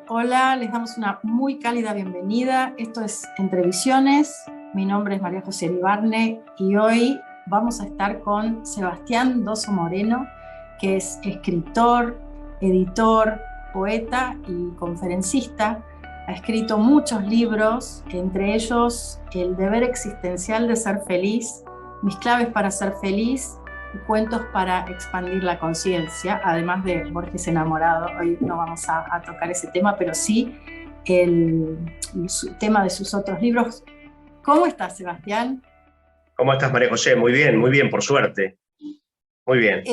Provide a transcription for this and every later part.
Hola, les damos una muy cálida bienvenida. Esto es Entrevisiones. Mi nombre es María José Ibarne y hoy vamos a estar con Sebastián Dosso Moreno, que es escritor, editor, poeta y conferencista. Ha escrito muchos libros, entre ellos El deber existencial de ser feliz, Mis claves para ser feliz y Cuentos para expandir la conciencia, además de Borges enamorado. Hoy no vamos a tocar ese tema, pero sí el tema de sus otros libros. ¿Cómo estás, Sebastián? ¿Cómo estás, María José? Muy bien, por suerte. Muy bien.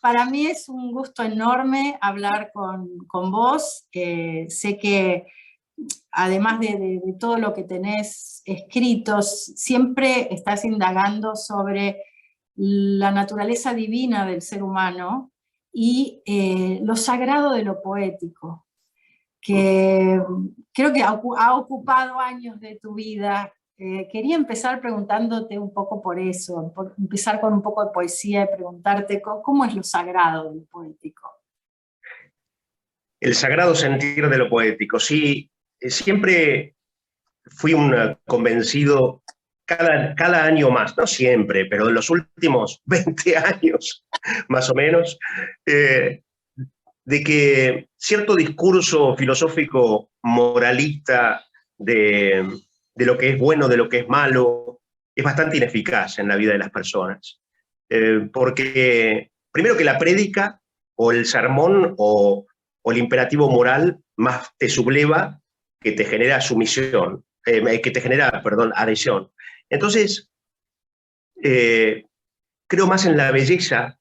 Para mí es un gusto enorme hablar con vos. Sé que además de todo lo que tenés escritos, siempre estás indagando sobre la naturaleza divina del ser humano y lo sagrado de lo poético, que creo que ha ocupado años de tu vida. Quería empezar preguntándote un poco por eso, por empezar con un poco de poesía y preguntarte cómo es lo sagrado de lo poético. El sagrado sentir de lo poético. Sí, siempre fui un convencido, cada año más, no siempre, pero en los últimos 20 años, más o menos, de que cierto discurso filosófico moralista de lo que es bueno, de lo que es malo, es bastante ineficaz en la vida de las personas. Porque primero que la prédica o el sermón o el imperativo moral más te subleva que te genera sumisión, que te genera, perdón, adhesión. Entonces, creo más en la belleza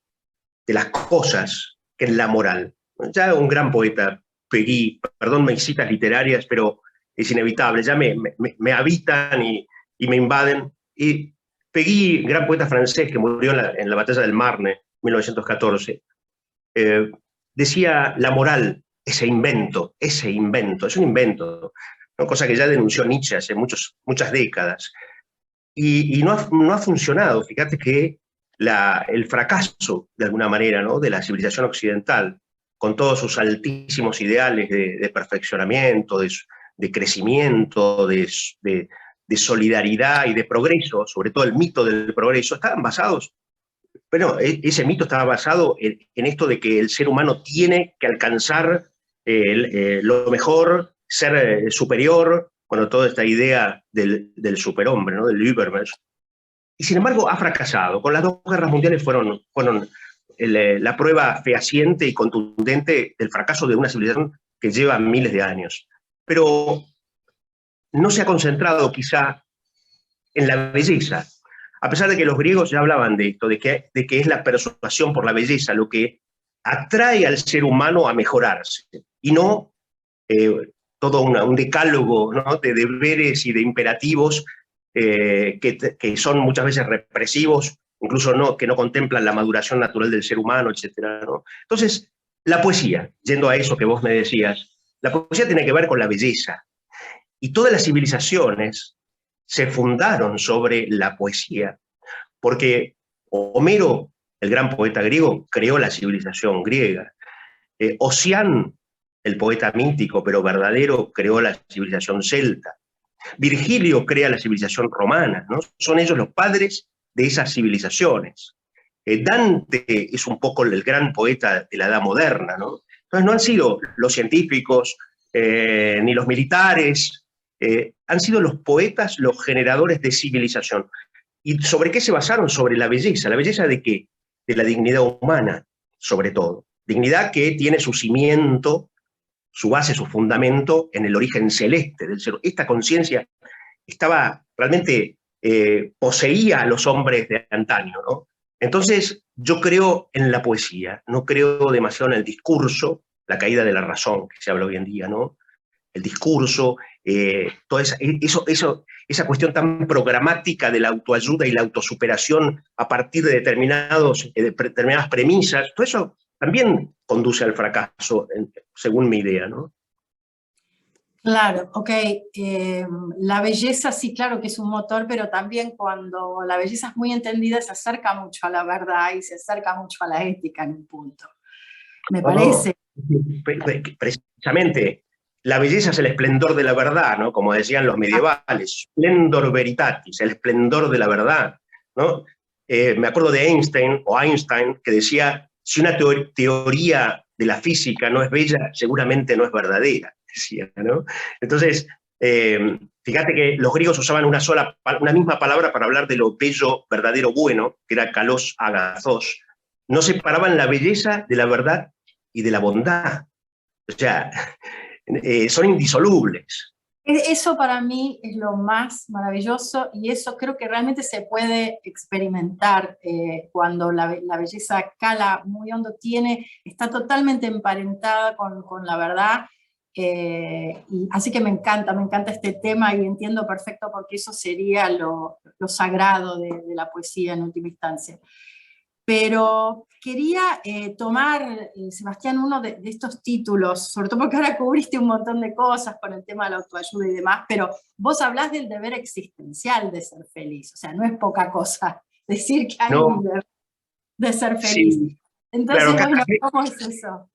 de las cosas que en la moral. Ya un gran poeta, Peggy, perdón mis citas literarias, pero es inevitable, ya me habitan y me invaden. Y Peggy, gran poeta francés que murió en la batalla del Marne, 1914, decía la moral, ese invento, es un invento, ¿no? Cosa que ya denunció Nietzsche hace muchas décadas. Y no ha funcionado. Fíjate que el fracaso, de alguna manera, ¿no?, de la civilización occidental, con todos sus altísimos ideales de perfeccionamiento, de crecimiento, de solidaridad y de progreso, sobre todo el mito del progreso, estaban basados, bueno, ese mito estaba basado en esto de que el ser humano tiene que alcanzar lo mejor, ser superior, bueno, toda esta idea del superhombre, ¿no?, del Übermensch. Y sin embargo ha fracasado. Con las dos guerras mundiales fueron la prueba fehaciente y contundente del fracaso de una civilización que lleva miles de años. Pero no se ha concentrado quizá en la belleza, a pesar de que los griegos ya hablaban de esto, de que es la persuasión por la belleza lo que atrae al ser humano a mejorarse, y no todo un decálogo, ¿no?, de deberes y de imperativos que son muchas veces represivos, incluso que no contemplan la maduración natural del ser humano, etc., ¿no? Entonces, la poesía, yendo a eso que vos me decías, la poesía tiene que ver con la belleza, y todas las civilizaciones se fundaron sobre la poesía, porque Homero, el gran poeta griego, creó la civilización griega. Ossian, el poeta mítico pero verdadero, creó la civilización celta. Virgilio crea la civilización romana, ¿no? Son ellos los padres de esas civilizaciones. Dante es un poco el gran poeta de la edad moderna, ¿no? Entonces no han sido los científicos ni los militares, han sido los poetas los generadores de civilización. ¿Y sobre qué se basaron? Sobre la belleza. ¿La belleza de qué? De la dignidad humana, sobre todo. Dignidad que tiene su cimiento, su base, su fundamento en el origen celeste del ser. Esta conciencia estaba realmente, poseía a los hombres de antaño, ¿no? Entonces, yo creo en la poesía, no creo demasiado en el discurso, la caída de la razón, que se habla hoy en día, ¿no? El discurso, toda esa cuestión tan programática de la autoayuda y la autosuperación a partir de determinadas premisas, todo eso también conduce al fracaso, según mi idea, ¿no? Claro, ok. La belleza sí, claro que es un motor, pero también cuando la belleza es muy entendida se acerca mucho a la verdad y se acerca mucho a la ética en un punto. Me No, parece. precisamente la belleza es el esplendor de la verdad, ¿no? Como decían los medievales, splendor veritatis, el esplendor de la verdad, ¿no? Me acuerdo de Einstein, que decía, si una teoría de la física no es bella, seguramente no es verdadera, decía, ¿no? Entonces, fíjate que los griegos usaban una misma palabra para hablar de lo bello, verdadero, bueno, que era kalos agathos. No separaban la belleza de la verdad y de la bondad. O sea, son indisolubles. Eso para mí es lo más maravilloso y eso creo que realmente se puede experimentar cuando la belleza cala muy hondo, está totalmente emparentada con la verdad. Y así que me encanta este tema y entiendo perfecto porque eso sería lo sagrado de la poesía en última instancia. Pero quería tomar, Sebastián, uno de estos títulos, sobre todo porque ahora cubriste un montón de cosas con el tema de la autoayuda y demás, pero vos hablás del deber existencial de ser feliz, o sea, no es poca cosa decir que hay un deber de ser feliz. Sí, Entonces, claro, bueno, ¿cómo es eso?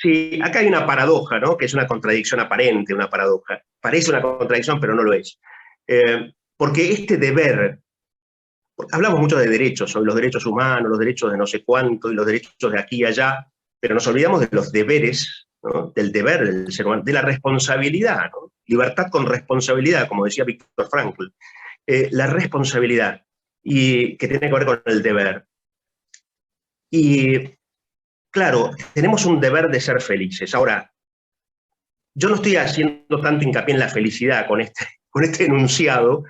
sí, acá hay una paradoja, ¿no? Que es una contradicción aparente, una paradoja. Parece una contradicción, pero no lo es. Porque este deber, hablamos mucho de derechos, sobre los derechos humanos, los derechos de no sé cuánto, y los derechos de aquí y allá, pero nos olvidamos de los deberes, ¿no? Del deber del ser humano, de la responsabilidad, ¿no? Libertad con responsabilidad, como decía Víctor Frankl. La responsabilidad, y que tiene que ver con el deber. Y claro, tenemos un deber de ser felices. Ahora, yo no estoy haciendo tanto hincapié en la felicidad con este enunciado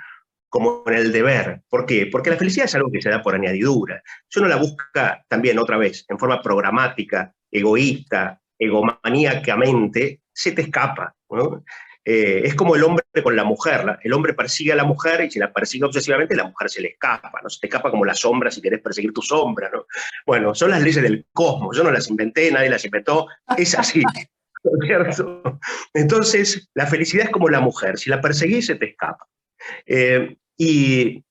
como en el deber. ¿Por qué? Porque la felicidad es algo que se da por añadidura. Si uno la busca también otra vez, en forma programática, egoísta, egomaníacamente, se te escapa, ¿no? Es como el hombre con la mujer. El hombre persigue a la mujer y si la persigue obsesivamente, la mujer se le escapa, ¿no? Se te escapa como la sombra si querés perseguir tu sombra, ¿no? Bueno, son las leyes del cosmos. Yo no las inventé, nadie las inventó. Es así, ¿no es cierto? Entonces, la felicidad es como la mujer. Si la perseguís, se te escapa. Y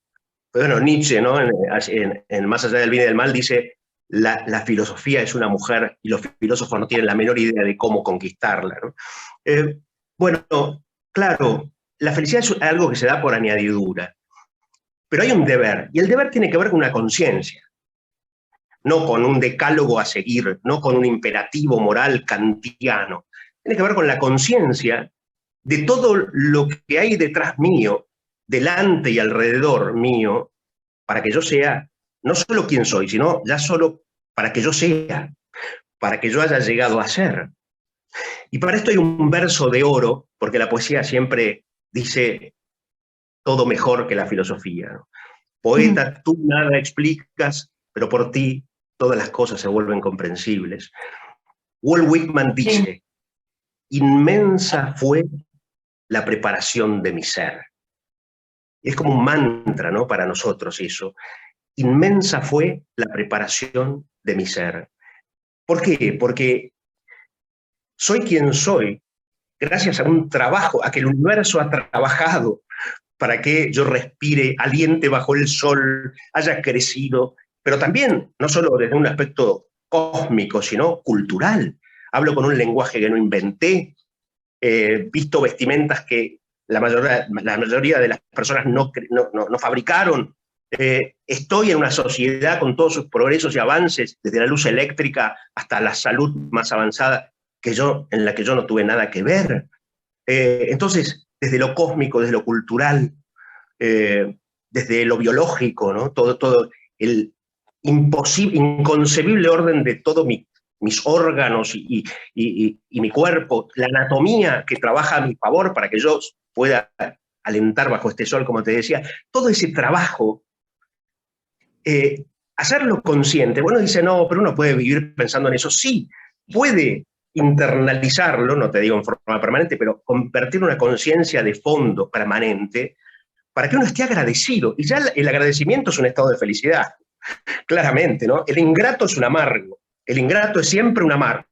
bueno, Nietzsche, ¿no? En Más allá del bien y del mal, dice, la filosofía es una mujer y los filósofos no tienen la menor idea de cómo conquistarla, ¿no? Bueno, claro, la felicidad es algo que se da por añadidura, pero hay un deber, y el deber tiene que ver con una conciencia, no con un decálogo a seguir, no con un imperativo moral kantiano, tiene que ver con la conciencia de todo lo que hay detrás mío, delante y alrededor mío, para que yo sea no solo quien soy, sino ya solo para que yo sea, para que yo haya llegado a ser. Y para esto hay un verso de oro, porque la poesía siempre dice todo mejor que la filosofía, ¿no? Poeta, tú nada explicas, pero por ti todas las cosas se vuelven comprensibles. Walt Whitman dice, inmensa fue la preparación de mi ser. Es como un mantra, ¿no? Para nosotros eso. Inmensa fue la preparación de mi ser. ¿Por qué? Porque soy quien soy gracias a un trabajo, a que el universo ha trabajado para que yo respire, aliente bajo el sol, haya crecido, pero también, no solo desde un aspecto cósmico, sino cultural. Hablo con un lenguaje que no inventé, visto vestimentas que la mayoría de las personas no fabricaron. Estoy en una sociedad con todos sus progresos y avances, desde la luz eléctrica hasta la salud más avanzada, en la que yo no tuve nada que ver. Entonces, desde lo cósmico, desde lo cultural, desde lo biológico, ¿no? Todo el inconcebible orden de todos mis órganos y mi cuerpo, la anatomía que trabaja a mi favor para que yo pueda alentar bajo este sol, como te decía, todo ese trabajo, hacerlo consciente. Bueno, dice, no, pero uno puede vivir pensando en eso. Sí, puede internalizarlo, no te digo en forma permanente, pero convertir una conciencia de fondo permanente para que uno esté agradecido. Y ya el agradecimiento es un estado de felicidad, claramente, ¿no? El ingrato es un amargo. El ingrato es siempre un amargo,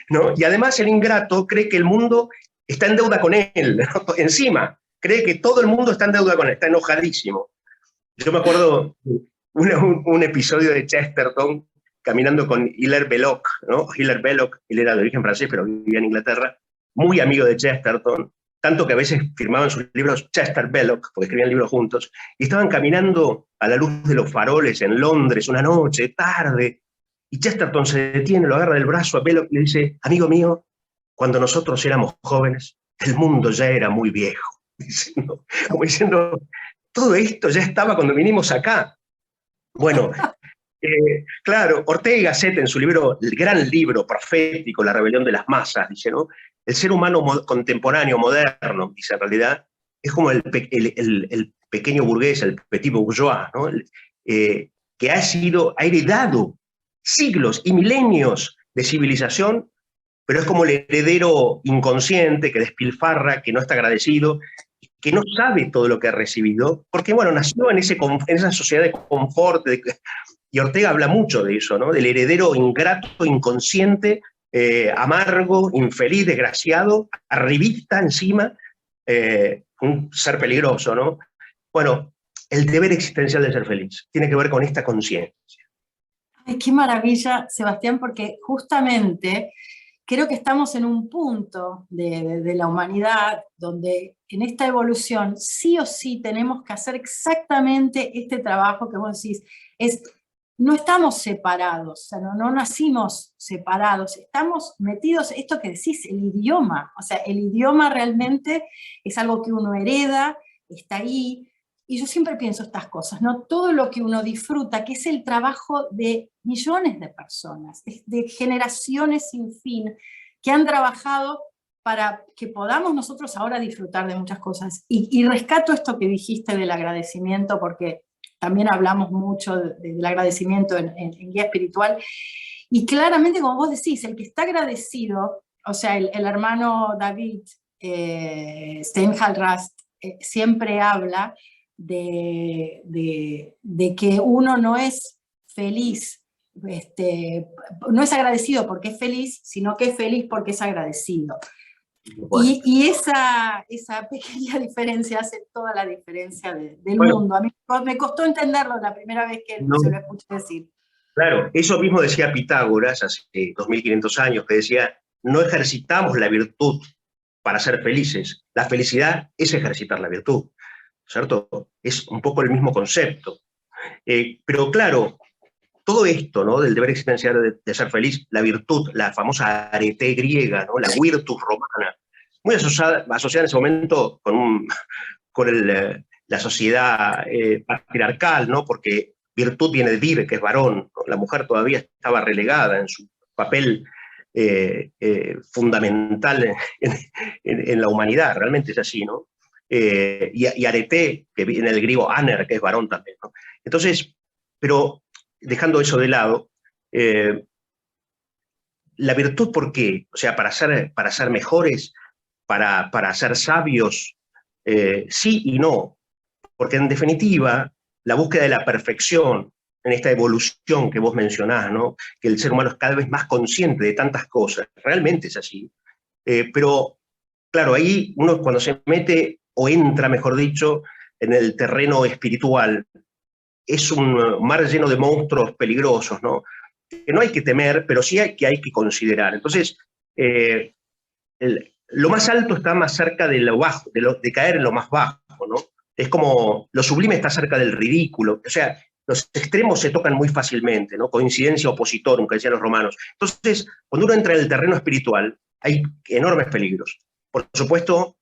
¿no? Y además el ingrato cree que el mundo está en deuda con él, ¿no? Encima, cree que todo el mundo está en deuda con él, está enojadísimo. Yo me acuerdo un episodio de Chesterton caminando con Hilaire Belloc, ¿no? Hilaire Belloc, él era de origen francés, pero vivía en Inglaterra, muy amigo de Chesterton, tanto que a veces firmaban sus libros Chester Belloc, porque escribían libros juntos, y estaban caminando a la luz de los faroles en Londres una noche, tarde, y Chesterton se detiene, lo agarra del brazo a Belloc y le dice, amigo mío, cuando nosotros éramos jóvenes, el mundo ya era muy viejo. Diciendo, como diciendo, todo esto ya estaba cuando vinimos acá. Bueno, claro, Ortega y Gasset en su libro, el gran libro profético, La rebelión de las masas, dice, ¿no? El ser humano contemporáneo, moderno, dice en realidad, es como el pequeño burgués, el petit bourgeois, ¿no? Que ha heredado siglos y milenios de civilización, pero es como el heredero inconsciente que despilfarra, que no está agradecido, que no sabe todo lo que ha recibido, porque bueno, nació en esa sociedad de confort, y Ortega habla mucho de eso, ¿no? Del heredero ingrato, inconsciente, amargo, infeliz, desgraciado, arribista encima, un ser peligroso, ¿no? Bueno, el deber existencial de ser feliz tiene que ver con esta conciencia. Ay, qué maravilla, Sebastián, porque justamente creo que estamos en un punto de la humanidad donde en esta evolución sí o sí tenemos que hacer exactamente este trabajo que vos decís. No estamos separados, o sea, no nacimos separados, estamos metidos, esto que decís, el idioma. O sea, el idioma realmente es algo que uno hereda, está ahí. Y yo siempre pienso estas cosas, ¿no? Todo lo que uno disfruta, que es el trabajo de millones de personas, de generaciones sin fin, que han trabajado para que podamos nosotros ahora disfrutar de muchas cosas. Y rescato esto que dijiste del agradecimiento, porque también hablamos mucho del agradecimiento en Guía Espiritual, y claramente, como vos decís, el que está agradecido, o sea, el hermano David Steinhall-Rast siempre habla de que uno no es feliz, no es agradecido porque es feliz, sino que es feliz porque es agradecido. Bueno. Y esa pequeña diferencia hace toda la diferencia del mundo. A mí me costó entenderlo la primera vez que se lo escuché decir. Claro, eso mismo decía Pitágoras hace 2500 años, que decía, no ejercitamos la virtud para ser felices, la felicidad es ejercitar la virtud, ¿cierto? Es un poco el mismo concepto. Pero claro, todo esto, ¿no? Del deber existencial de ser feliz, la virtud, la famosa arete griega, ¿no? La virtus romana, muy asociada en ese momento con la sociedad patriarcal, ¿no? Porque virtud viene de vir, que es varón, ¿no? La mujer todavía estaba relegada en su papel fundamental en la humanidad, realmente es así, ¿no? Y arete, que viene del griego aner, que es varón también, ¿no? Entonces, pero dejando eso de lado, la virtud, ¿por qué? O sea, para ser mejores, para ser sabios, sí y no, porque en definitiva, la búsqueda de la perfección en esta evolución que vos mencionás, ¿no? Que el ser humano es cada vez más consciente de tantas cosas, realmente es así, pero claro, ahí uno cuando se mete, o entra, mejor dicho, en el terreno espiritual, es un mar lleno de monstruos peligrosos, ¿no? Que no hay que temer, pero sí hay que considerar. Entonces, lo más alto está más cerca de lo bajo, de caer en lo más bajo, ¿no? Es como lo sublime está cerca del ridículo. O sea, los extremos se tocan muy fácilmente, ¿no? Coincidencia opositor, como decían los romanos. Entonces, cuando uno entra en el terreno espiritual, hay enormes peligros. Por supuesto,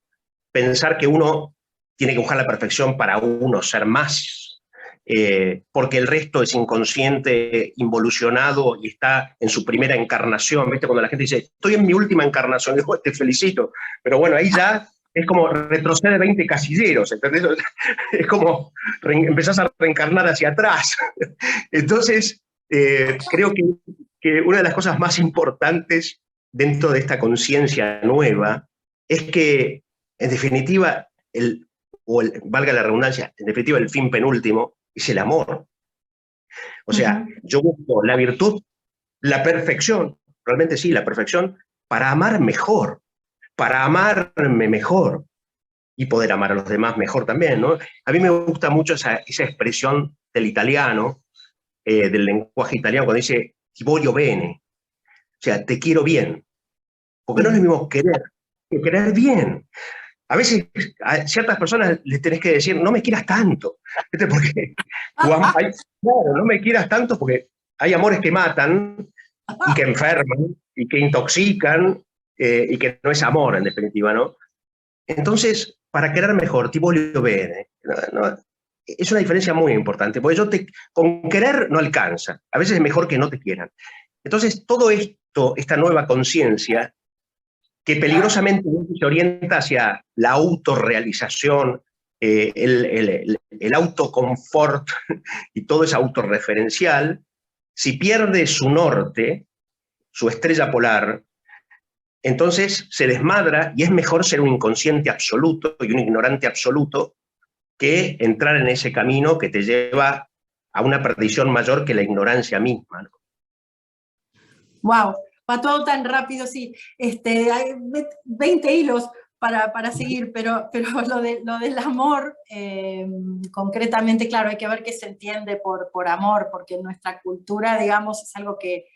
pensar que uno tiene que buscar la perfección para uno ser más, porque el resto es inconsciente, involucionado y está en su primera encarnación. ¿Viste? Cuando la gente dice, estoy en mi última encarnación, digo, te felicito, pero bueno, ahí ya es como retrocede 20 casilleros, ¿entendés? Es como empezás a reencarnar hacia atrás. Entonces, creo que una de las cosas más importantes dentro de esta conciencia nueva es que, en definitiva, valga la redundancia, en definitiva, el fin penúltimo es el amor. O sea, yo busco la virtud, la perfección, realmente sí, la perfección, para amar mejor, para amarme mejor y poder amar a los demás mejor también, ¿no? A mí me gusta mucho esa expresión del italiano, del lenguaje italiano, cuando dice ti voglio bene, o sea, te quiero bien, porque no es lo mismo querer querer bien. A veces a ciertas personas les tenés que decir, no me quieras tanto. ¿Viste? Porque claro, no me quieras tanto porque hay amores que matan y que enferman y que intoxican y que no es amor, en definitiva, ¿no? Entonces, para querer mejor, ti voglio bene, ¿no? Es una diferencia muy importante, porque con querer no alcanza. A veces es mejor que no te quieran. Entonces, todo esto, esta nueva conciencia, que peligrosamente se orienta hacia la autorrealización, el autoconfort y todo es autorreferencial, si pierde su norte, su estrella polar, entonces se desmadra y es mejor ser un inconsciente absoluto y un ignorante absoluto que entrar en ese camino que te lleva a una perdición mayor que la ignorancia misma, ¿no? Wow, va todo tan rápido, sí. Hay 20 hilos para seguir, pero lo del amor, concretamente, claro, hay que ver qué se entiende por amor, porque en nuestra cultura, digamos, es algo que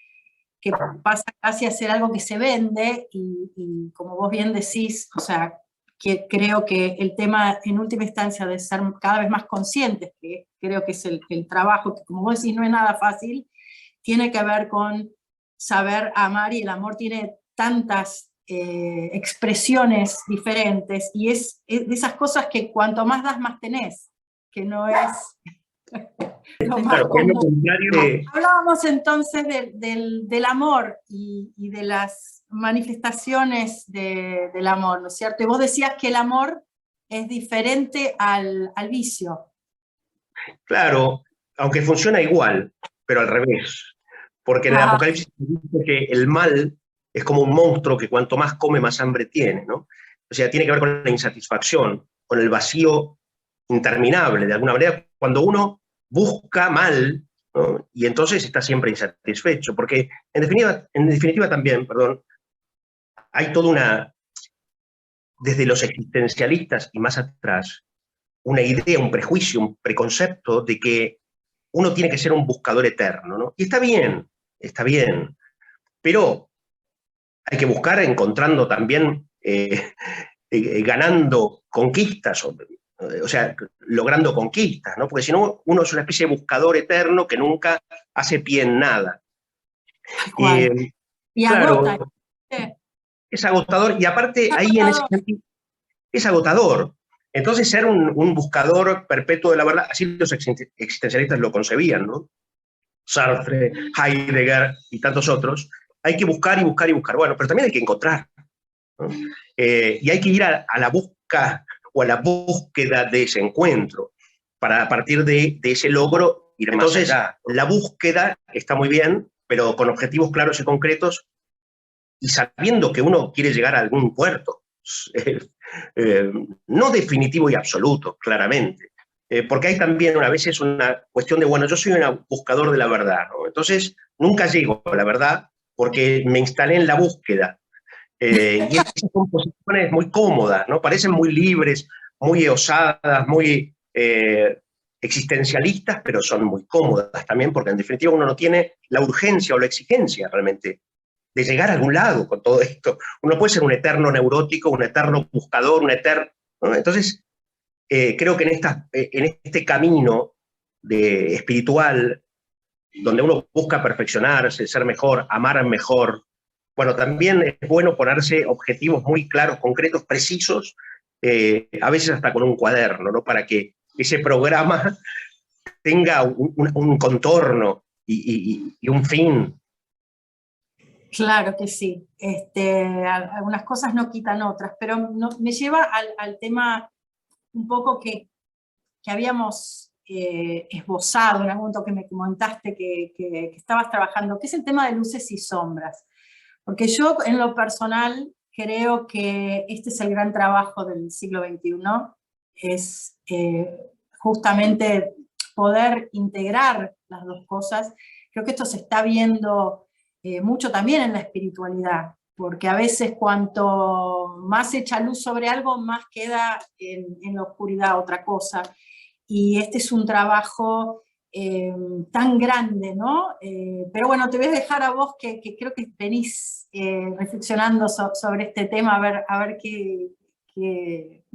pasa casi a ser algo que se vende, y como vos bien decís, o sea, que creo que el tema en última instancia de ser cada vez más conscientes, que creo que es el trabajo, que como vos decís no es nada fácil, tiene que ver con saber amar, y el amor tiene tantas expresiones diferentes, y es de esas cosas que cuanto más das, más tenés, que no es lo más Claro, que es lo común. contrario de... Hablábamos entonces del amor y de las manifestaciones del amor, ¿no es cierto? Y vos decías que el amor es diferente al vicio. Claro, aunque funciona igual, pero al revés. Porque en el Ah, Apocalipsis dice que el mal es como un monstruo que cuanto más come, más hambre tiene, ¿no? O sea, tiene que ver con la insatisfacción, con el vacío interminable, de alguna manera, cuando uno busca mal, ¿no? Y entonces está siempre insatisfecho, porque en definitiva también, perdón, hay toda una, desde los existencialistas y más atrás, una idea, un prejuicio, un preconcepto de que uno tiene que ser un buscador eterno, ¿no? Y está bien, pero hay que buscar encontrando también, ganando conquistas, o sea, logrando conquistas, ¿no? Porque si no, uno es una especie de buscador eterno que nunca hace pie en nada. tal cual. Y agota. Claro, ¿Viste? es agotador y aparte Es ahí en ese agotador. sentido es agotador. Entonces ser un buscador perpetuo de la verdad, así los existencialistas lo concebían, ¿no? Sartre, Heidegger y tantos otros, hay que buscar y buscar y buscar. Bueno, pero también hay que encontrar, ¿no? Y hay que ir a la busca o a la búsqueda de ese encuentro para a partir de ese logro ir más allá. Entonces, la búsqueda está muy bien, pero con objetivos claros y concretos y sabiendo que uno quiere llegar a algún puerto, eh, no definitivo y absoluto, claramente, porque hay también a veces una cuestión de, bueno, yo soy un buscador de la verdad, ¿no? Entonces nunca llego a la verdad porque me instalé en la búsqueda. Y esas son posiciones muy cómodas, ¿no? Parecen muy libres, muy osadas, muy existencialistas, pero son muy cómodas también, porque en definitiva uno no tiene la urgencia o la exigencia realmente de llegar a algún lado con todo esto. Uno puede ser un eterno neurótico, un eterno buscador, un eterno... ¿no? Entonces, creo que en este camino espiritual, donde uno busca perfeccionarse, ser mejor, amar mejor, bueno, también es bueno ponerse objetivos muy claros, concretos, precisos, a veces hasta con un cuaderno, ¿no? Para que ese programa tenga un contorno y un fin. Claro que sí. Algunas cosas no quitan otras, pero me lleva al tema un poco que habíamos esbozado en algún momento, que me comentaste que estabas trabajando, que es el tema de luces y sombras. Porque yo en lo personal creo que este es el gran trabajo del siglo XXI, es justamente poder integrar las dos cosas. Creo que esto se está viendo mucho también en la espiritualidad, porque a veces cuanto más se echa luz sobre algo, más queda en la oscuridad otra cosa. Y este es un trabajo tan grande, ¿no? Pero bueno, te voy a dejar a vos que creo que venís reflexionando sobre este tema, a ver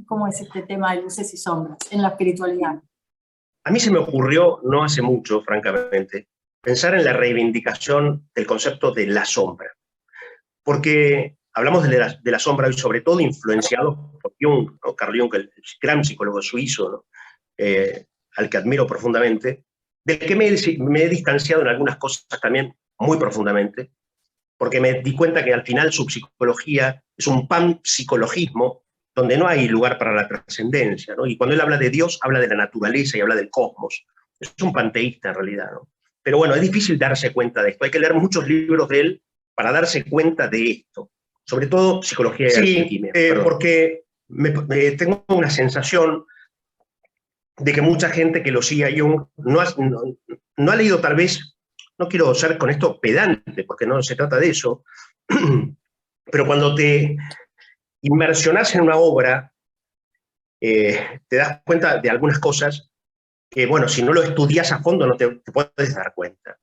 cómo es este tema de luces y sombras en la espiritualidad. A mí se me ocurrió, no hace mucho, francamente, pensar en la reivindicación del concepto de la sombra. Porque hablamos de la sombra y sobre todo influenciado por Jung, ¿no? Carl Jung, el gran psicólogo suizo, ¿no? Al que admiro profundamente, del que me he distanciado en algunas cosas también muy profundamente, porque me di cuenta que al final su psicología es un panpsicologismo donde no hay lugar para la trascendencia, ¿no? Y cuando él habla de Dios, habla de la naturaleza y habla del cosmos. Es un panteísta en realidad, ¿no? Pero bueno, es difícil darse cuenta de esto. Hay que leer muchos libros de él para darse cuenta de esto. Sobre todo psicología y alquimia. Porque tengo una sensación de que mucha gente que lo sigue a Jung no ha leído tal vez, no quiero ser con esto pedante, porque no se trata de eso, pero cuando te inmersionás en una obra, te das cuenta de algunas cosas que, bueno, si no lo estudias a fondo no te puedes dar cuenta.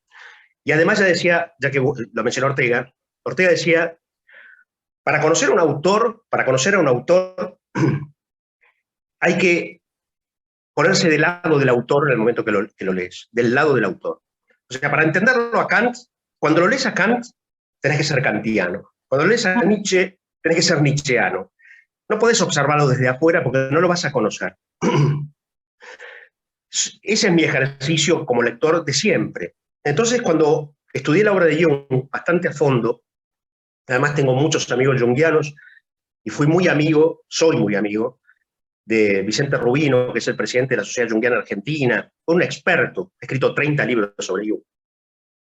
Y además ya decía, ya que lo mencionó Ortega, Ortega decía, para conocer a un autor, hay que ponerse del lado del autor en el momento que lo lees, del lado del autor. O sea, para entenderlo a Kant, cuando lo lees a Kant, tenés que ser kantiano. Cuando lo lees a Nietzsche, tenés que ser nietzscheano. No podés observarlo desde afuera porque no lo vas a conocer. Ese es mi ejercicio como lector de siempre. Entonces, cuando estudié la obra de Jung bastante a fondo, además tengo muchos amigos junguianos, y soy muy amigo, de Vicente Rubino, que es el presidente de la Sociedad Junguiana Argentina, un experto, ha escrito 30 libros sobre Jung.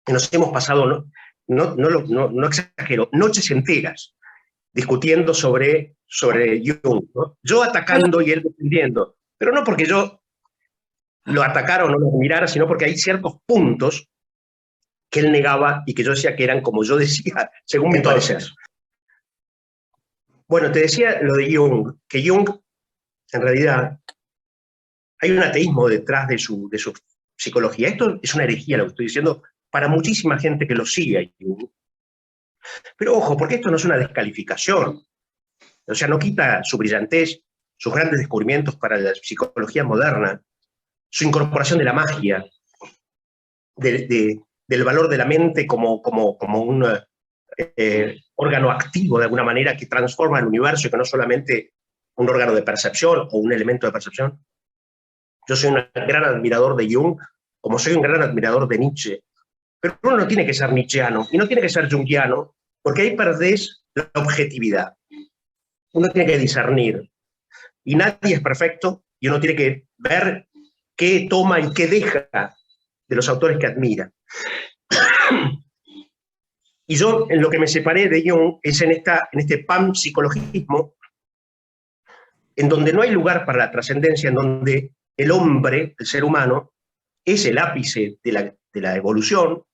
Y nos hemos pasado, no exagero, noches enteras discutiendo sobre Jung, ¿no? Yo atacando y él defendiendo, pero no porque yo lo atacara o no lo admirara, sino porque hay ciertos puntos que él negaba y que yo decía que eran como yo decía, según mi parecer. Bueno, te decía lo de Jung, que Jung, en realidad, hay un ateísmo detrás de su psicología. Esto es una herejía lo que estoy diciendo para muchísima gente que lo sigue a Jung. Pero ojo, porque esto no es una descalificación. O sea, no quita su brillantez, sus grandes descubrimientos para la psicología moderna, su incorporación de la magia, del valor de la mente como un órgano activo de alguna manera que transforma el universo y que no solamente un órgano de percepción o un elemento de percepción. Yo soy un gran admirador de Jung, como soy un gran admirador de Nietzsche, pero uno no tiene que ser nietzscheano y no tiene que ser junguiano, porque ahí perdés la objetividad. Uno tiene que discernir, y nadie es perfecto, y uno tiene que ver qué toma y qué deja de los autores que admira. Y yo, en lo que me separé de Jung, es en este panpsicologismo, en donde no hay lugar para la trascendencia, en donde el hombre, el ser humano, es el ápice de la evolución,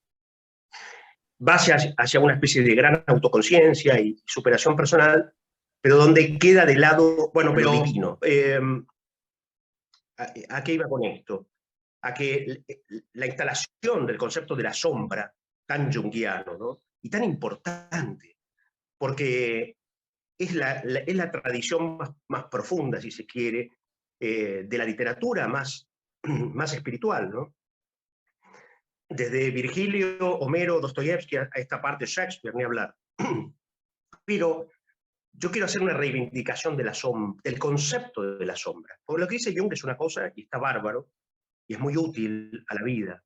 va hacia una especie de gran autoconciencia y superación personal, pero donde queda de lado, bueno, pero divino. ¿A qué iba con esto? A que la instalación del concepto de la sombra, tan junguiano, ¿no? Y tan importante, porque es la tradición más profunda, si se quiere, de la literatura más espiritual, ¿no? Desde Virgilio, Homero, Dostoyevsky, a esta parte de Shakespeare, ni hablar. Pero yo quiero hacer una reivindicación del concepto de la sombra. Porque lo que dice Jung es una cosa, y está bárbaro, y es muy útil a la vida.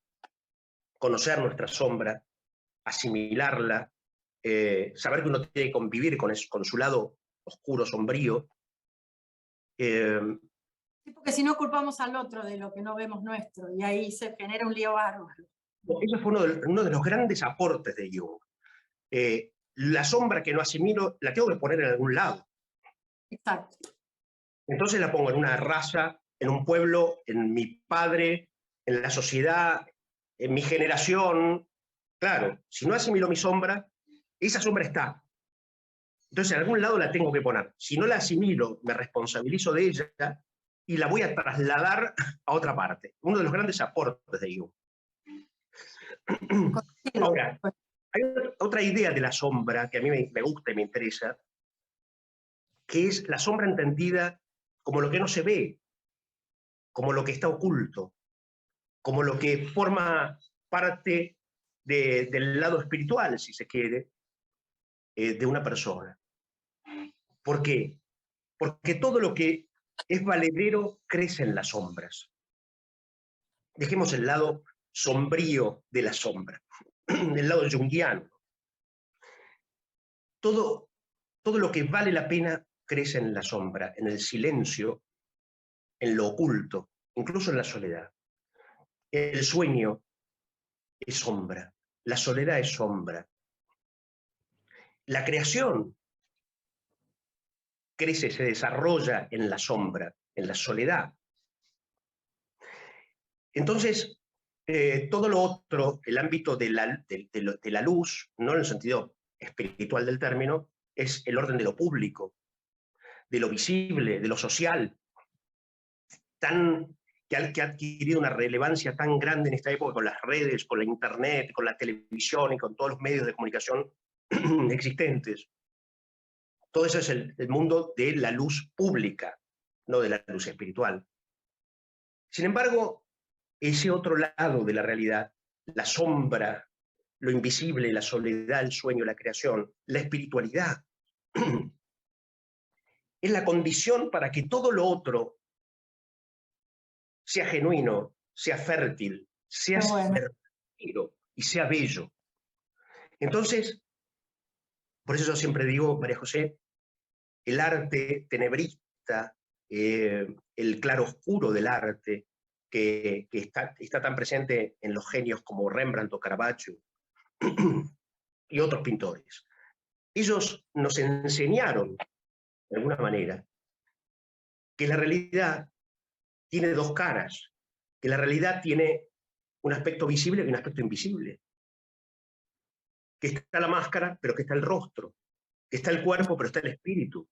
Conocer nuestra sombra, asimilarla, saber que uno tiene que convivir con su lado oscuro, sombrío. Sí, porque si no culpamos al otro de lo que no vemos nuestro, y ahí se genera un lío bárbaro. Eso fue uno de los grandes aportes de Jung. La sombra que no asimilo la tengo que poner en algún lado. Exacto. Entonces la pongo en una raza, en un pueblo, en mi padre, en la sociedad, en mi generación. Claro, si no asimilo mi sombra, esa sombra está. Entonces en algún lado la tengo que poner. Si no la asimilo, me responsabilizo de ella, y la voy a trasladar a otra parte. Uno de los grandes aportes de Jung. Ahora, hay otra idea de la sombra que a mí me gusta y me interesa, que es la sombra entendida como lo que no se ve, como lo que está oculto, como lo que forma parte del lado espiritual, si se quiere, de una persona. ¿Por qué? Porque todo lo que es valedero crece en las sombras. Dejemos el lado sombrío de la sombra, el lado junguiano. Todo lo que vale la pena crece en la sombra, en el silencio, en lo oculto, incluso en la soledad. El sueño es sombra, la soledad es sombra. La creación crece, se desarrolla en la sombra, en la soledad. Entonces, todo lo otro, el ámbito de la luz, no en el sentido espiritual del término, es el orden de lo público, de lo visible, de lo social, que ha adquirido una relevancia tan grande en esta época con las redes, con la internet, con la televisión y con todos los medios de comunicación existentes. Todo eso es el mundo de la luz pública, no de la luz espiritual. Sin embargo, ese otro lado de la realidad, la sombra, lo invisible, la soledad, el sueño, la creación, la espiritualidad, es la condición para que todo lo otro sea genuino, sea fértil, sea verdadero y sea bello. Entonces, por eso yo siempre digo, María José, el arte tenebrista, el claroscuro del arte, que está tan presente en los genios como Rembrandt o Caravaggio y otros pintores. Ellos nos enseñaron, de alguna manera, que la realidad tiene dos caras, que la realidad tiene un aspecto visible y un aspecto invisible, que está la máscara, pero que está el rostro, que está el cuerpo, pero está el espíritu,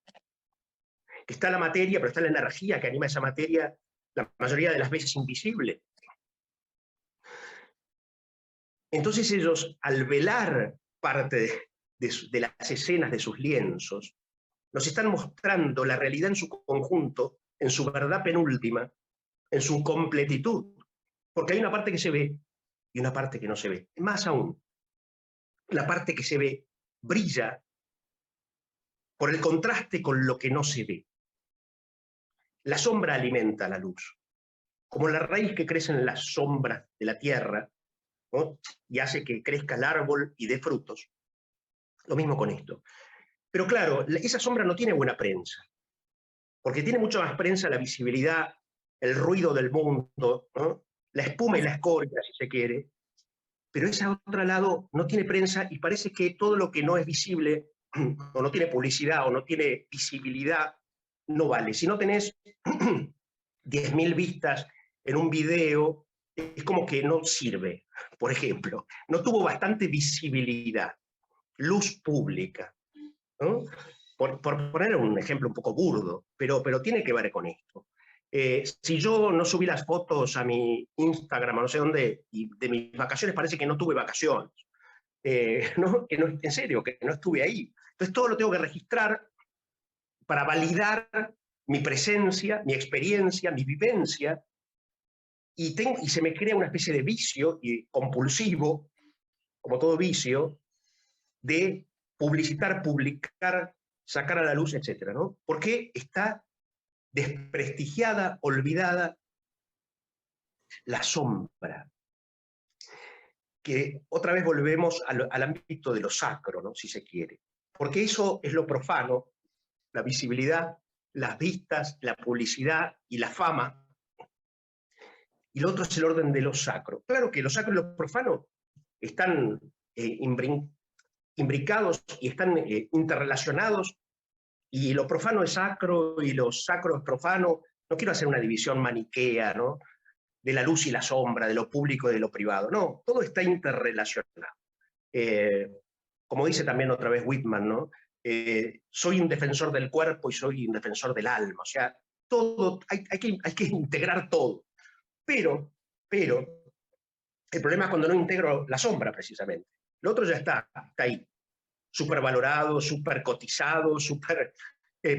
que está la materia, pero está la energía que anima esa materia, la mayoría de las veces invisible. Entonces ellos, al velar parte de las escenas de sus lienzos, nos están mostrando la realidad en su conjunto, en su verdad penúltima, en su completitud. Porque hay una parte que se ve y una parte que no se ve. Más aún, la parte que se ve brilla por el contraste con lo que no se ve. La sombra alimenta la luz. Como la raíz que crece en las sombras de la tierra, ¿no? Y hace que crezca el árbol y dé frutos. Lo mismo con esto. Pero claro, esa sombra no tiene buena prensa, porque tiene mucha más prensa la visibilidad, el ruido del mundo, ¿no? La espuma y la escoria, si se quiere, pero ese otro lado no tiene prensa y parece que todo lo que no es visible, o no tiene publicidad, o no tiene visibilidad, no vale. Si no tenés 10.000 vistas en un video, es como que no sirve, por ejemplo. No tuvo bastante visibilidad, luz pública, ¿no? Por poner un ejemplo un poco burdo, pero tiene que ver con esto. Si yo no subí las fotos a mi Instagram, a no sé dónde, y de mis vacaciones, parece que no tuve vacaciones. ¿No? Que no, en serio, que no estuve ahí. Entonces todo lo tengo que registrar para validar mi presencia, mi experiencia, mi vivencia, y se me crea una especie de vicio compulsivo, como todo vicio, de publicitar, publicar, sacar a la luz, etc., ¿no? Porque está desprestigiada, olvidada la sombra, que otra vez volvemos al ámbito de lo sacro, ¿no? Si se quiere. Porque eso es lo profano, la visibilidad, las vistas, la publicidad y la fama, y lo otro es el orden de lo sacro. Claro que lo sacro y lo profano están imbricados y están interrelacionados, y lo profano es sacro y lo sacro es profano. No quiero hacer una división maniquea, ¿no? De la luz y la sombra, de lo público y de lo privado. No, todo está interrelacionado. Como dice también otra vez Whitman, ¿no? Soy un defensor del cuerpo y soy un defensor del alma. O sea, todo, hay que integrar todo. Pero, el problema es cuando no integro la sombra, precisamente. Lo otro ya está ahí, súper valorado, súper cotizado, súper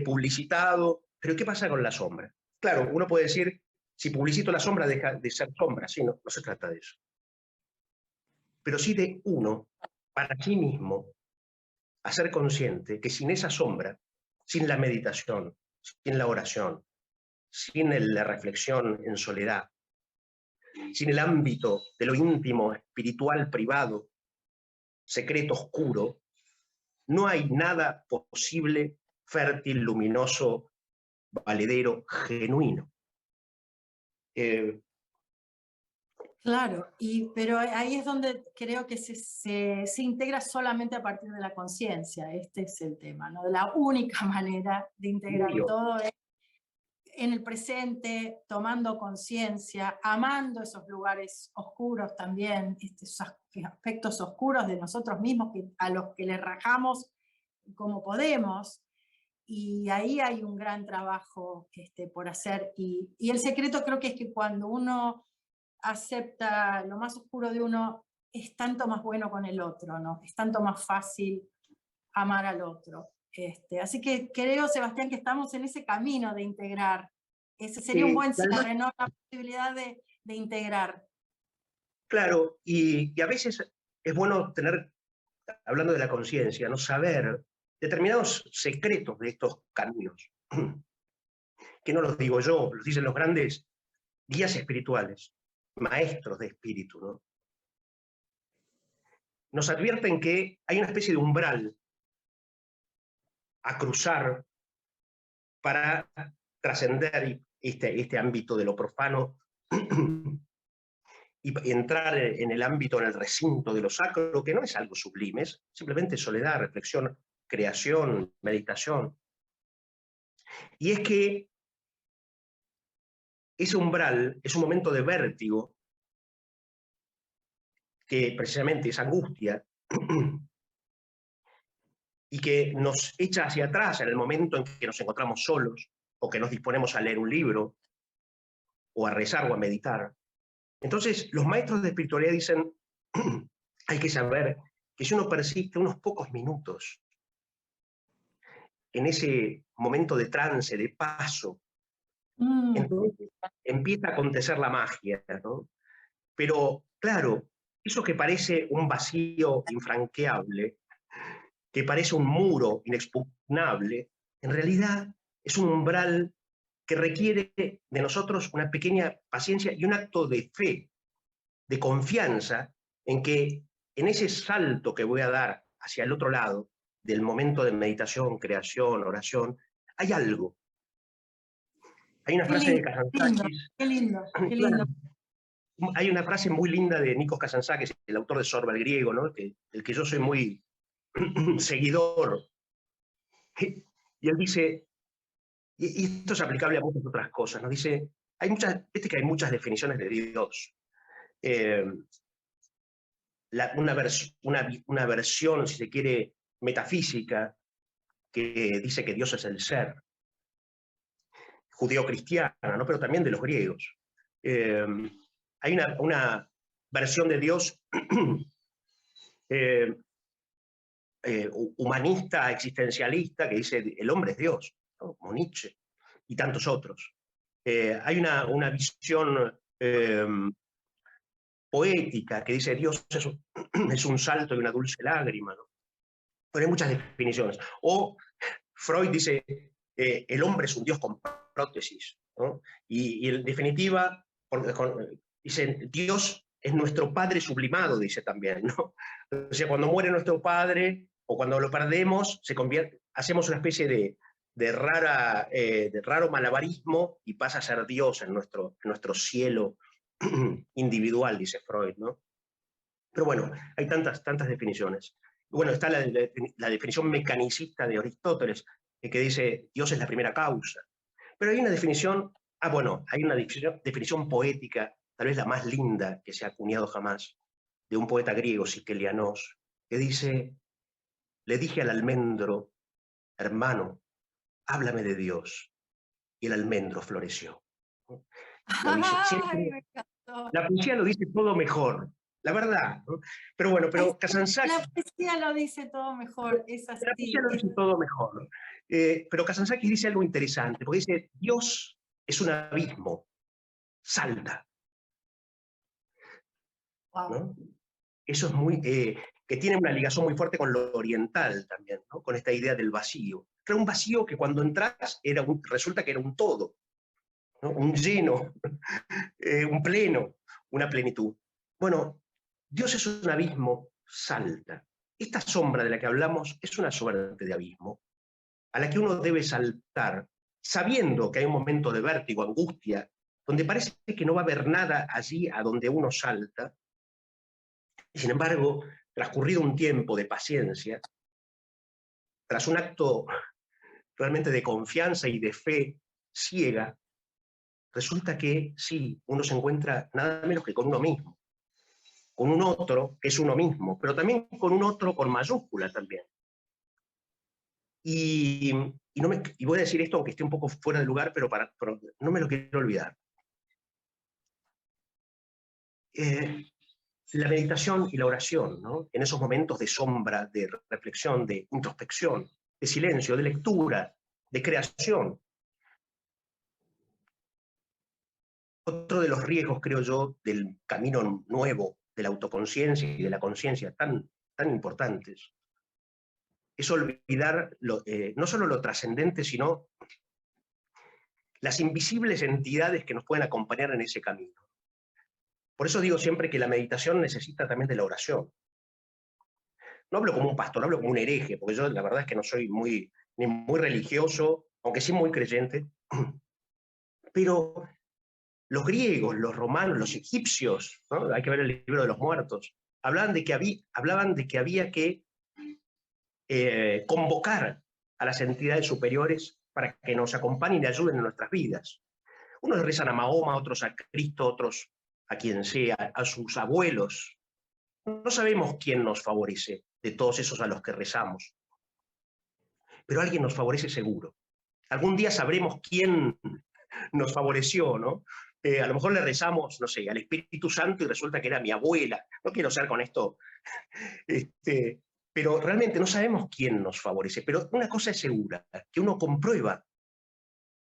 publicitado. Pero ¿qué pasa con la sombra? Claro, uno puede decir, si publicito la sombra deja de ser sombra. Sí, no, no se trata de eso. Pero sí de uno, para sí mismo, a ser consciente que sin esa sombra, sin la meditación, sin la oración, sin la reflexión en soledad, sin el ámbito de lo íntimo, espiritual, privado, secreto, oscuro, no hay nada posible, fértil, luminoso, valedero, genuino. Claro, pero ahí es donde creo que se integra solamente a partir de la conciencia. Este es el tema, ¿no? La única manera de integrar todo es en el presente, tomando conciencia, amando esos lugares oscuros también, esos aspectos oscuros de nosotros mismos a los que le rajamos como podemos. Y ahí hay un gran trabajo por hacer. Y el secreto creo que es que cuando uno acepta lo más oscuro de uno, es tanto más bueno con el otro, ¿no? Es tanto más fácil amar al otro. Así que creo, Sebastián, que estamos en ese camino de integrar. Ese sería un buen cierre, ¿no? La posibilidad de integrar. Claro, y a veces es bueno tener, hablando de la conciencia, no saber determinados secretos de estos caminos, que no los digo yo, los dicen los grandes guías espirituales, maestros de espíritu, ¿no? Nos advierten que hay una especie de umbral a cruzar para trascender este ámbito de lo profano y entrar en el ámbito, en el recinto de lo sacro, que no es algo sublime, es simplemente soledad, reflexión, creación, meditación. Y es que ese umbral es un momento de vértigo, que precisamente es angustia, y que nos echa hacia atrás en el momento en que nos encontramos solos, o que nos disponemos a leer un libro, o a rezar o a meditar. Entonces, los maestros de espiritualidad dicen, hay que saber que si uno persiste unos pocos minutos en ese momento de trance, de paso, entonces empieza a acontecer la magia, ¿no? Pero, claro, eso que parece un vacío infranqueable, que parece un muro inexpugnable, en realidad es un umbral que requiere de nosotros una pequeña paciencia y un acto de fe, de confianza en que en ese salto que voy a dar hacia el otro lado, del momento de meditación, creación, oración, hay algo. Hay una frase de Kazantzakis. Qué lindo, qué lindo. Hay una frase muy linda de Nikos Kazantzakis, el autor de Sorba el griego, ¿no? El que yo soy muy seguidor. Y él dice, y esto es aplicable a muchas otras cosas, nos dice, viste que hay muchas definiciones de Dios. Una versión, si se quiere, metafísica, que dice que Dios es el ser, judeo-cristiana, ¿no? Pero también de los griegos. Hay una versión de Dios humanista, existencialista, que dice el hombre es Dios, ¿no? Como Nietzsche y tantos otros. Hay una visión poética que dice Dios es un salto y una dulce lágrima, ¿no? Pero hay muchas definiciones. O Freud dice el hombre es un Dios con prótesis, ¿no? Y en definitiva, dice Dios es nuestro Padre sublimado, dice también, ¿no? O sea, cuando muere nuestro Padre o cuando lo perdemos, hacemos una especie de raro malabarismo y pasa a ser Dios en nuestro cielo individual, dice Freud, ¿no? Pero bueno, hay tantas definiciones. Bueno, está la definición mecanicista de Aristóteles, que dice Dios es la primera causa. Pero hay una definición, hay una definición poética, tal vez la más linda que se ha acuñado jamás, de un poeta griego, Sikelianos, que dice, le dije al almendro, hermano, háblame de Dios. y el almendro floreció. Ay, me encantó. La poesía lo dice todo mejor, la verdad, ¿no? Pero bueno, pero Kazantzakis... La poesía lo dice todo mejor, es La así. poesía lo dice todo mejor. Pero Kazantzakis dice algo interesante, porque dice, Dios es un abismo, salta, Wow. ¿no? Eso es muy... que tiene una ligación muy fuerte con lo oriental también, ¿no? Con esta idea del vacío. Crea un vacío que cuando entras resulta que era un todo, ¿no? Un lleno, un pleno, una plenitud. Bueno, Dios es un abismo, salta. Esta sombra de la que hablamos es una suerte de abismo a la que uno debe saltar, sabiendo que hay un momento de vértigo, angustia, donde parece que no va a haber nada allí a donde uno salta. Y sin embargo, transcurrido un tiempo de paciencia, tras un acto realmente de confianza y de fe ciega, resulta que sí, uno se encuentra nada menos que con uno mismo, con un otro que es uno mismo, pero también con un otro con mayúscula también. Y voy a decir esto aunque esté un poco fuera de lugar, pero no me lo quiero olvidar. La meditación y la oración, ¿no? En esos momentos de sombra, de reflexión, de introspección, de silencio, de lectura, de creación. Otro de los riesgos, creo yo, del camino nuevo de la autoconciencia y de la conciencia tan importantes, es olvidar no solo lo trascendente, sino las invisibles entidades que nos pueden acompañar en ese camino. Por eso digo siempre que la meditación necesita también de la oración. No hablo como un pastor, hablo como un hereje, porque yo la verdad es que no soy ni muy religioso, aunque sí muy creyente, pero los griegos, los romanos, los egipcios, ¿no? Hay que ver el libro de los muertos, hablaban de que había que convocar a las entidades superiores para que nos acompañen y ayuden en nuestras vidas. Unos rezan a Mahoma, otros a Cristo, otros a quien sea, a sus abuelos. No sabemos quién nos favorece de todos esos a los que rezamos, pero alguien nos favorece seguro. Algún día sabremos quién nos favoreció, ¿no? A lo mejor le rezamos, no sé, al Espíritu Santo y resulta que era mi abuela. No quiero ser con esto, pero realmente no sabemos quién nos favorece. Pero una cosa es segura, que uno comprueba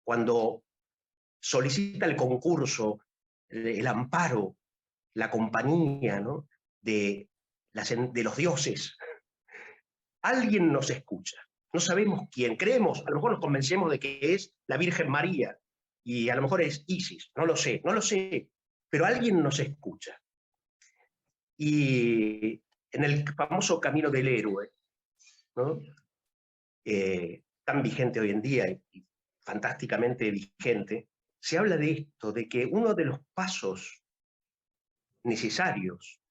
cuando solicita el concurso, el amparo, la compañía, ¿no? de los dioses. Alguien nos escucha. No sabemos quién. Creemos, a lo mejor nos convencemos de que es la Virgen María y a lo mejor es Isis. No lo sé. Pero alguien nos escucha. Y en el famoso camino del héroe, ¿no? Tan vigente hoy en día y fantásticamente vigente, se habla de esto, de que uno de los pasos necesarios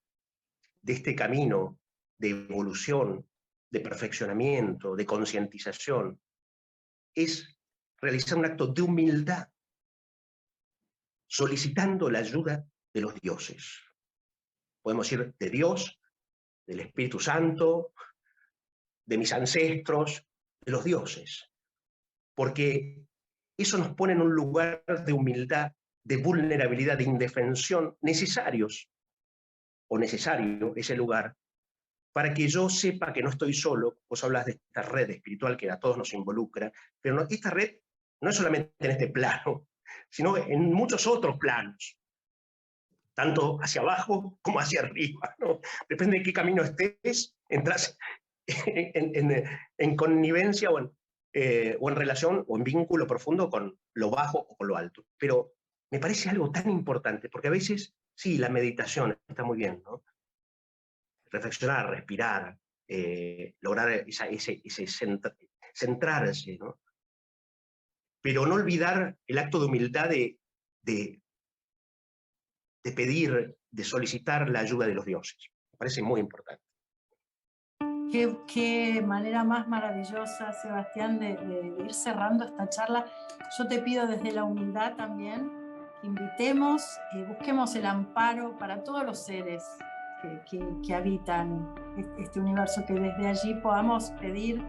de este camino de evolución, de perfeccionamiento, de concientización, es realizar un acto de humildad, solicitando la ayuda de los dioses. Podemos decir de Dios, del Espíritu Santo, de mis ancestros, de los dioses. Porque eso nos pone en un lugar de humildad, de vulnerabilidad, de indefensión, necesarios, o necesario ese lugar, para que yo sepa que no estoy solo. Vos hablas de esta red espiritual que a todos nos involucra, pero no, esta red no es solamente en este plano, sino en muchos otros planos, tanto hacia abajo como hacia arriba, ¿no? Depende de qué camino estés, entras en connivencia o en relación o en vínculo profundo con lo bajo o con lo alto. Pero me parece algo tan importante, porque a veces, sí, la meditación está muy bien, ¿no? Reflexionar, respirar, lograr centrarse, ¿no? Pero no olvidar el acto de humildad de pedir, de solicitar la ayuda de los dioses. Me parece muy importante. Qué manera más maravillosa, Sebastián, de ir cerrando esta charla. Yo te pido desde la humildad también que invitemos, busquemos el amparo para todos los seres que habitan este universo, que desde allí podamos pedir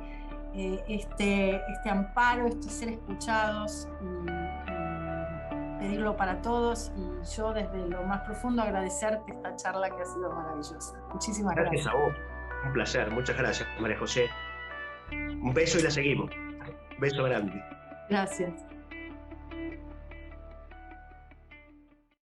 este amparo, este ser escuchados y pedirlo para todos. Y yo desde lo más profundo agradecerte esta charla que ha sido maravillosa. Muchísimas gracias. Gracias a vos. Un placer. Muchas gracias, María José. Un beso y la seguimos. Un beso grande. Gracias.